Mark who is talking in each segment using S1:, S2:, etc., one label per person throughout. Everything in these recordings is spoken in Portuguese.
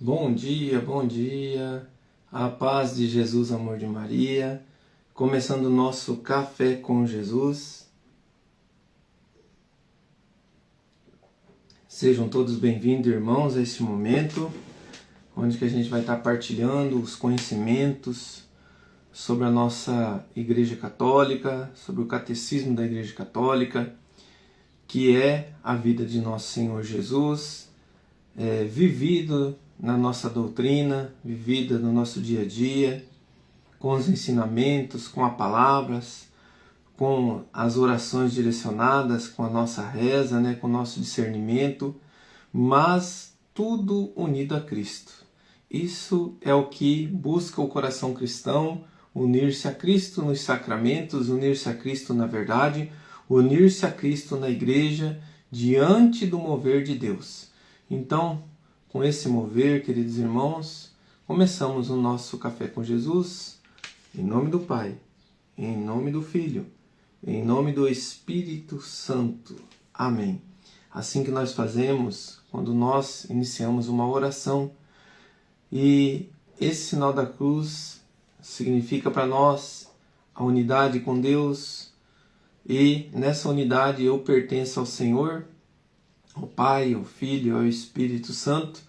S1: Bom dia, a paz de Jesus, amor de Maria, começando o nosso Café com Jesus. Sejam todos bem-vindos, irmãos, a este momento, onde que a gente vai estar partilhando os conhecimentos sobre a nossa Igreja Católica, sobre o Catecismo da Igreja Católica, que é a vida de nosso Senhor Jesus, vivido na nossa doutrina, vivida no nosso dia a dia, com os ensinamentos, com as palavras, com as orações direcionadas, com a nossa reza, com o nosso discernimento, mas tudo unido a Cristo. Isso é o que busca o coração cristão, unir-se a Cristo nos sacramentos, unir-se a Cristo na verdade, unir-se a Cristo na igreja, diante do mover de Deus. Então, com esse mover, queridos irmãos, começamos o nosso Café com Jesus, em nome do Pai, em nome do Filho, em nome do Espírito Santo. Amém. Assim que nós fazemos quando nós iniciamos uma oração. E esse sinal da cruz significa para nós a unidade com Deus. E nessa unidade eu pertenço ao Senhor, ao Pai, ao Filho, ao Espírito Santo.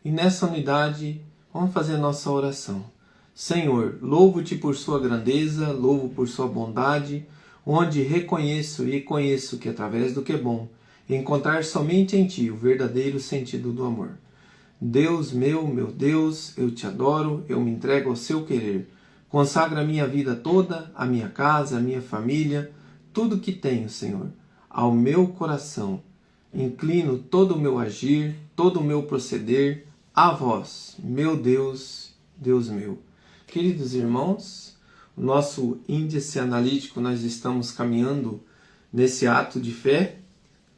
S1: E nessa unidade vamos fazer a nossa oração. Senhor, louvo-te por sua grandeza, louvo por sua bondade, onde reconheço e conheço que através do que é bom, encontrar somente em ti o verdadeiro sentido do amor. Deus meu Deus, eu te adoro, eu me entrego ao seu querer. Consagra a minha vida toda, a minha casa, a minha família, tudo que tenho, Senhor, ao meu coração. Inclino todo o meu agir, todo o meu proceder a vós, meu Deus, Deus meu. Queridos irmãos, o nosso índice analítico, nós estamos caminhando nesse ato de fé,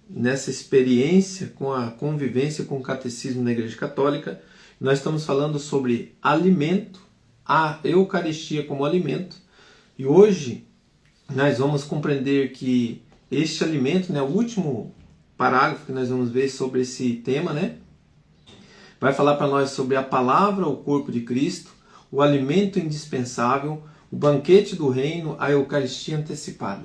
S1: nessa experiência com a convivência com o Catecismo da Igreja Católica. Nós estamos falando sobre alimento, a Eucaristia como alimento. E hoje nós vamos compreender que este alimento, o último parágrafo que nós vamos ver sobre esse tema, vai falar para nós sobre a palavra, o corpo de Cristo, o alimento indispensável, o banquete do reino, a Eucaristia antecipada.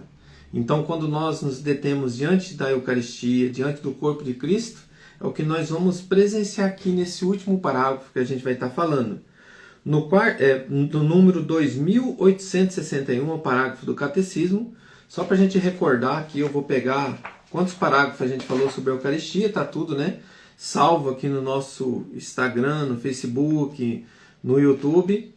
S1: Então, quando nós nos detemos diante da Eucaristia, diante do corpo de Cristo, é o que nós vamos presenciar aqui nesse último parágrafo que a gente vai estar falando. No número 2861, o parágrafo do Catecismo, só para a gente recordar aqui, eu vou pegar quantos parágrafos a gente falou sobre a Eucaristia, tá tudo, salvo aqui no nosso Instagram, no Facebook, no YouTube.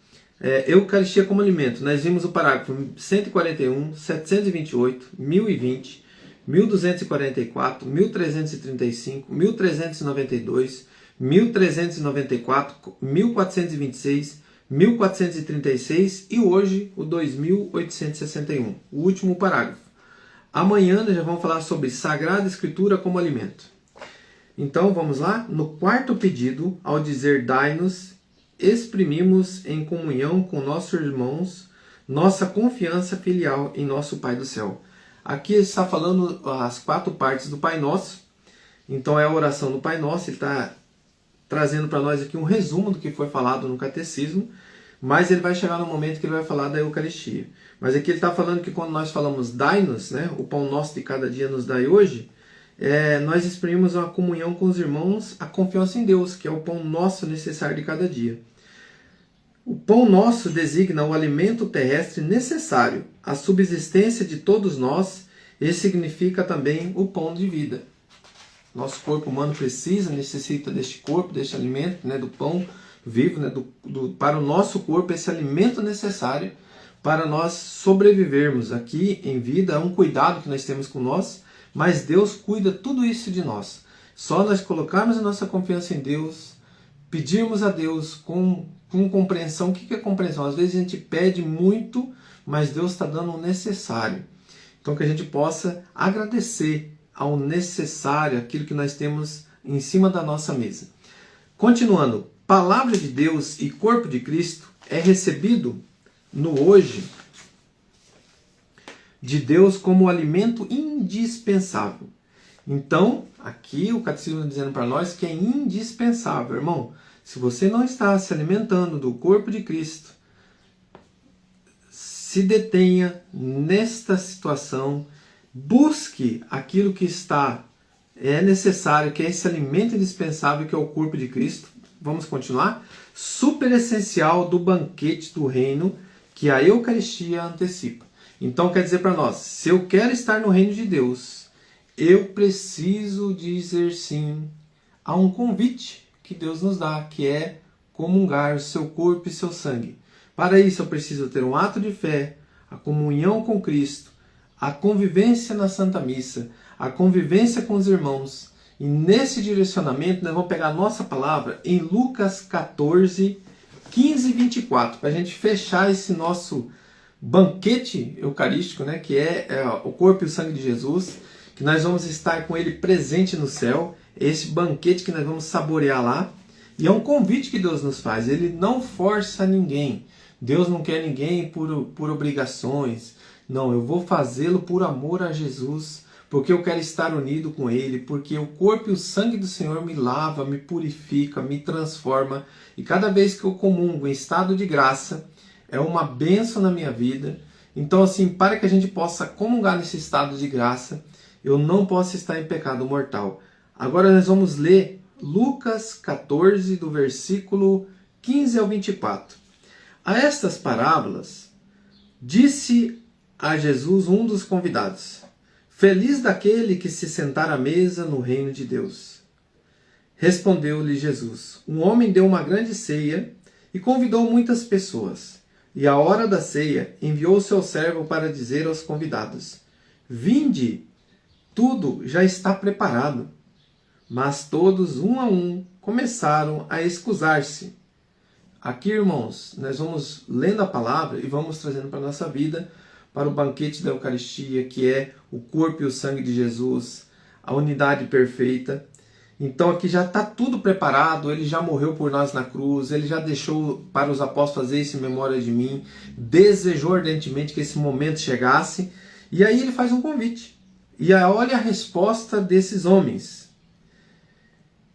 S1: Eucaristia como alimento. Nós vimos o parágrafo 141, 728, 1020, 1244, 1335, 1392, 1394, 1426, 1436 e hoje o 2861, o último parágrafo. Amanhã nós já vamos falar sobre Sagrada Escritura como alimento. Então vamos lá? No quarto pedido, ao dizer dai-nos, exprimimos em comunhão com nossos irmãos nossa confiança filial em nosso Pai do céu. Aqui está falando as 4 partes do Pai Nosso. Então é a oração do Pai Nosso. Ele está trazendo para nós aqui um resumo do que foi falado no Catecismo. Mas ele vai chegar no momento que ele vai falar da Eucaristia. Mas aqui ele está falando que quando nós falamos dai-nos, o pão nosso de cada dia nos dai hoje, nós exprimimos uma comunhão com os irmãos, a confiança em Deus, que é o pão nosso necessário de cada dia. O pão nosso designa o alimento terrestre necessário à subsistência de todos nós e significa também o pão de vida. Nosso corpo humano necessita deste corpo, deste alimento, do pão vivo, para o nosso corpo, esse alimento necessário para nós sobrevivermos aqui em vida. É um cuidado que nós temos com nós, mas Deus cuida tudo isso de nós. Só nós colocarmos a nossa confiança em Deus, pedirmos a Deus com compreensão. O que é compreensão? Às vezes a gente pede muito, mas Deus está dando o necessário. Então que a gente possa agradecer ao necessário, aquilo que nós temos em cima da nossa mesa. Continuando, Palavra de Deus e corpo de Cristo é recebido no hoje de Deus como alimento indispensável. Então, aqui o Catecismo está dizendo para nós que é indispensável, irmão. Se você não está se alimentando do corpo de Cristo, se detenha nesta situação, busque aquilo que é necessário, que é esse alimento indispensável que é o corpo de Cristo. Vamos continuar? Super essencial do banquete do reino que a Eucaristia antecipa. Então quer dizer para nós, se eu quero estar no reino de Deus, eu preciso dizer sim a um convite que Deus nos dá, que é comungar o seu corpo e seu sangue. Para isso eu preciso ter um ato de fé, a comunhão com Cristo, a convivência na Santa Missa, a convivência com os irmãos. E nesse direcionamento nós vamos pegar a nossa palavra em Lucas 14, 15 e 24, para a gente fechar esse nosso banquete eucarístico, né, que é o corpo e o sangue de Jesus, que nós vamos estar com ele presente no céu, esse banquete que nós vamos saborear lá. E é um convite que Deus nos faz, ele não força ninguém. Deus não quer ninguém por obrigações. Não, eu vou fazê-lo por amor a Jesus, porque eu quero estar unido com Ele, porque o corpo e o sangue do Senhor me lava, me purifica, me transforma. E cada vez que eu comungo em estado de graça, é uma bênção na minha vida. Então, assim, para que a gente possa comungar nesse estado de graça, eu não posso estar em pecado mortal. Agora nós vamos ler Lucas 14, do versículo 15 ao 24. A estas parábolas, disse a Jesus um dos convidados: Feliz daquele que se sentar à mesa no reino de Deus. Respondeu-lhe Jesus: Um homem deu uma grande ceia e convidou muitas pessoas. E à hora da ceia enviou seu servo para dizer aos convidados: Vinde, tudo já está preparado. Mas todos, um a um, começaram a excusar-se. Aqui, irmãos, nós vamos lendo a palavra e vamos trazendo para a nossa vida, para o banquete da Eucaristia, que é o corpo e o sangue de Jesus, a unidade perfeita. Então aqui já está tudo preparado, ele já morreu por nós na cruz, ele já deixou para os apóstolos fazer isso em memória de mim, desejou ardentemente que esse momento chegasse, e aí ele faz um convite. E olha a resposta desses homens.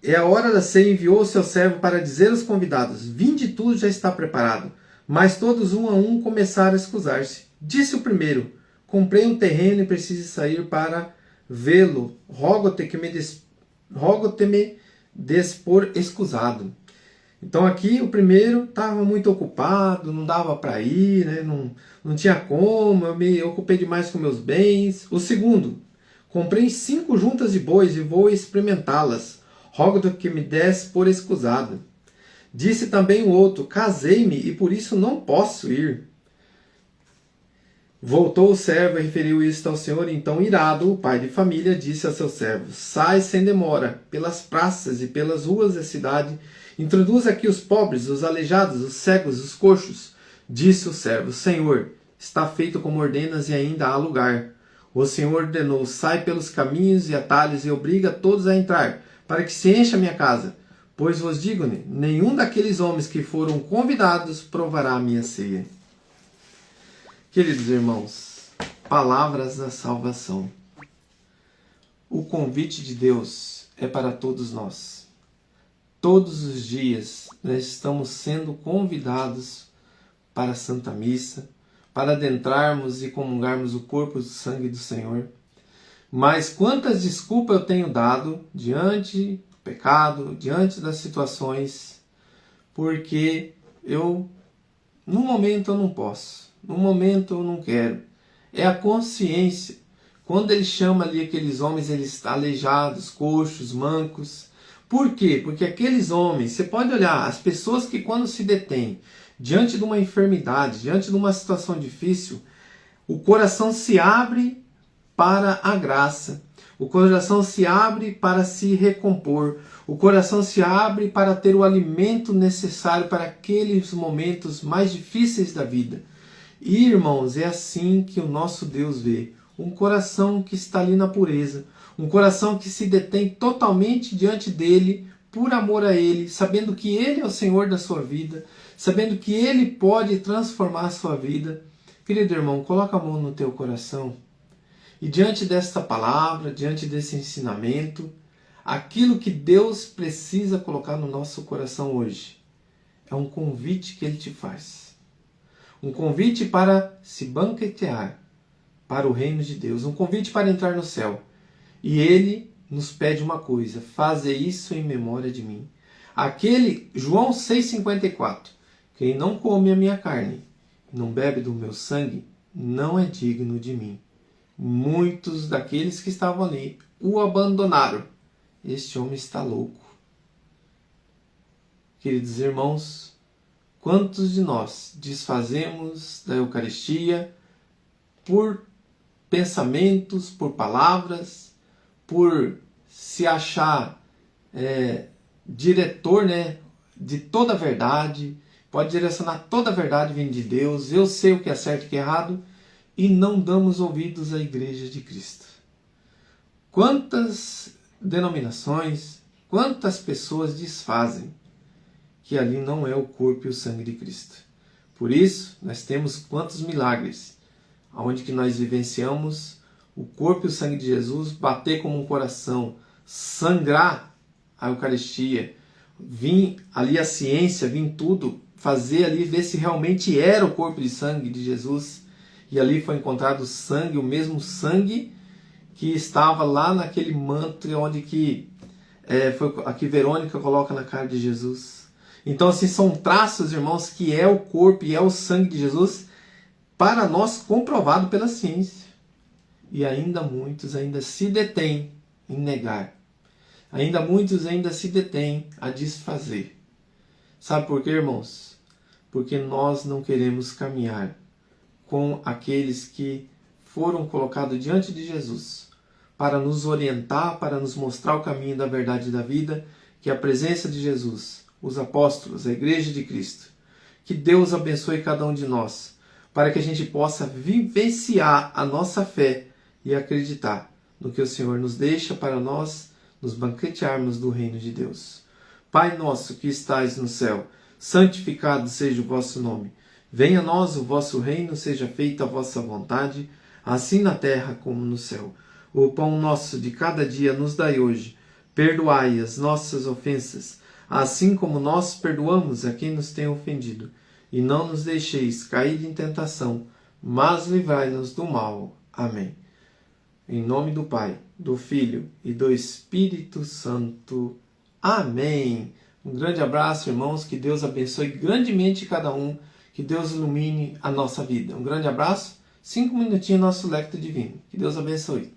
S1: É a hora da ceia, enviou o seu servo para dizer aos convidados: Vinde, tudo já está preparado. Mas todos, um a um, começaram a excusar-se. Disse o primeiro: Comprei um terreno e preciso sair para vê-lo. Rogo-te que me des por excusado. Então aqui o primeiro estava muito ocupado, não dava para ir, né? não tinha como, eu me ocupei demais com meus bens. O segundo: Comprei 5 juntas de bois e vou experimentá-las. Rogo-te que me des por excusado. Disse também o outro: Casei-me e por isso não posso ir. Voltou o servo e referiu isto ao Senhor. Então, irado, o pai de família disse a seu servo: Sai sem demora pelas praças e pelas ruas da cidade, introduz aqui os pobres, os aleijados, os cegos, os coxos. Disse o servo: Senhor, está feito como ordenas e ainda há lugar. O Senhor ordenou: Sai pelos caminhos e atalhos e obriga todos a entrar, para que se encha a minha casa. Pois vos digo-ne, nenhum daqueles homens que foram convidados provará a minha ceia. Queridos irmãos, palavras da salvação. O convite de Deus é para todos nós. Todos os dias nós estamos sendo convidados para a Santa Missa, para adentrarmos e comungarmos o corpo e o sangue do Senhor. Mas quantas desculpas eu tenho dado diante do pecado, diante das situações, porque no momento eu não posso, no momento eu não quero. É a consciência. Quando ele chama ali aqueles homens, eles aleijados, coxos, mancos. Por quê? Porque aqueles homens, você pode olhar, as pessoas que quando se detêm diante de uma enfermidade, diante de uma situação difícil, o coração se abre para a graça. O coração se abre para se recompor. O coração se abre para ter o alimento necessário para aqueles momentos mais difíceis da vida. E, irmãos, é assim que o nosso Deus vê. Um coração que está ali na pureza. Um coração que se detém totalmente diante dele, por amor a ele, sabendo que ele é o Senhor da sua vida, sabendo que ele pode transformar a sua vida. Querido irmão, coloca a mão no teu coração. E diante desta palavra, diante desse ensinamento, aquilo que Deus precisa colocar no nosso coração hoje é um convite que Ele te faz. Um convite para se banquetear para o reino de Deus. Um convite para entrar no céu. E Ele nos pede uma coisa: faze isso em memória de mim. João 6,54. Quem não come a minha carne, não bebe do meu sangue, não é digno de mim. Muitos daqueles que estavam ali o abandonaram. Este homem está louco. Queridos irmãos, quantos de nós desfazemos da Eucaristia por pensamentos, por palavras, por se achar diretor, de toda a verdade, pode direcionar toda a verdade vindo de Deus, eu sei o que é certo e o que é errado, e não damos ouvidos à Igreja de Cristo. Quantas denominações, quantas pessoas desfazem que ali não é o corpo e o sangue de Cristo. Por isso, nós temos quantos milagres, onde que nós vivenciamos o corpo e o sangue de Jesus bater como um coração, sangrar a Eucaristia, vir ali a ciência, vir tudo, fazer ali, ver se realmente era o corpo e sangue de Jesus. E ali foi encontrado sangue, o mesmo sangue que estava lá naquele manto onde foi a que Verônica coloca na cara de Jesus. Então, assim, são traços, irmãos, que é o corpo e é o sangue de Jesus, para nós comprovado pela ciência. E ainda muitos ainda se detêm em negar. Ainda muitos ainda se detêm a desfazer. Sabe por quê, irmãos? Porque nós não queremos caminhar com aqueles que foram colocados diante de Jesus para nos orientar, para nos mostrar o caminho da verdade e da vida, que é a presença de Jesus, os apóstolos, a Igreja de Cristo. Que Deus abençoe cada um de nós, para que a gente possa vivenciar a nossa fé e acreditar no que o Senhor nos deixa para nós nos banquetearmos do reino de Deus. Pai nosso que estais no céu, santificado seja o vosso nome. Venha a nós o vosso reino, seja feita a vossa vontade, assim na terra como no céu. O pão nosso de cada dia nos dai hoje. Perdoai as nossas ofensas, assim como nós perdoamos a quem nos tem ofendido. E não nos deixeis cair em tentação, mas livrai-nos do mal. Amém. Em nome do Pai, do Filho e do Espírito Santo. Amém. Um grande abraço, irmãos. Que Deus abençoe grandemente cada um. Que Deus ilumine a nossa vida. Um grande abraço. 5 minutinhos nosso Lectio Divino. Que Deus abençoe.